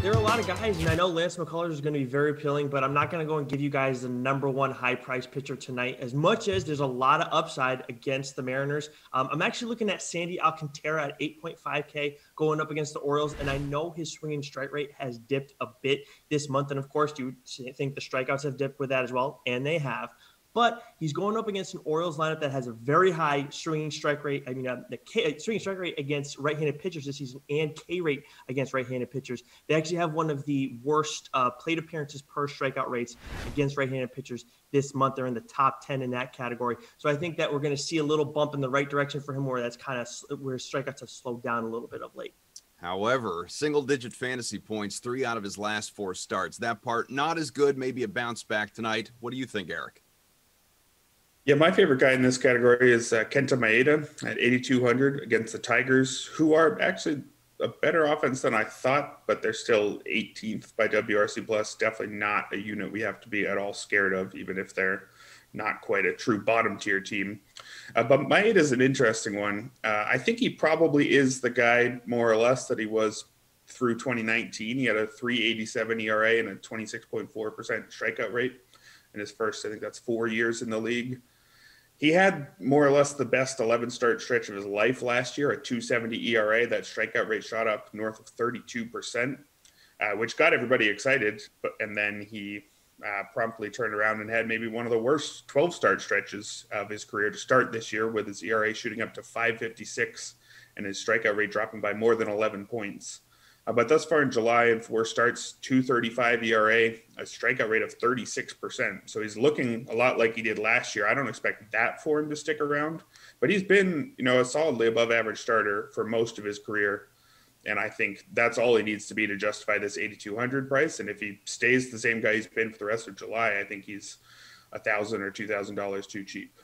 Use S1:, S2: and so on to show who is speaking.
S1: There are a lot of guys, and I know Lance McCullers is going to be very appealing, but I'm not going to go and give you guys the number one high-priced pitcher tonight. As much as there's a lot of upside against the Mariners, I'm actually looking at Sandy Alcantara at 8.5K going up against the Orioles, and I know his swinging strike rate has dipped a bit this month, and of course, you think the strikeouts have dipped with that as well, and they have. But he's going up against an Orioles lineup that has a very high swinging strike rate. I mean, swinging strike rate against right-handed pitchers this season and K rate against right-handed pitchers. They actually have one of the worst plate appearances per strikeout rates against right-handed pitchers this month. They're in the top 10 in that category. So I think that we're going to see a little bump in the right direction for him, where that's kind of where strikeouts have slowed down a little bit of late.
S2: However, single-digit fantasy points, 3 out of his last 4 starts. That part not as good, maybe a bounce back tonight. What do you think, Erik?
S3: Yeah, my favorite guy in this category is Kenta Maeda at 8,200 against the Tigers, who are actually a better offense than I thought, but they're still 18th by WRC+. Definitely not a unit we have to be at all scared of, even if they're not quite a true bottom-tier team. But Maeda is an interesting one. I think he probably is the guy, more or less, that he was through 2019. He had a 3.87 ERA and a 26.4% strikeout rate in his first, I think that's 4 years in the league. He had more or less the best 11-start stretch of his life last year, a 2.70 ERA. That strikeout rate shot up north of 32%, which got everybody excited. And then he promptly turned around and had maybe one of the worst 12-start stretches of his career to start this year, with his ERA shooting up to 5.56 and his strikeout rate dropping by more than 11 points. But thus far in July, in 4 starts, 2.35 ERA, a strikeout rate of 36%. So he's looking a lot like he did last year. I don't expect that for him to stick around, but he's been, a solidly above average starter for most of his career. And I think that's all he needs to be to justify this 8,200 price. And if he stays the same guy he's been for the rest of July, I think he's $1,000 or $2,000 too cheap.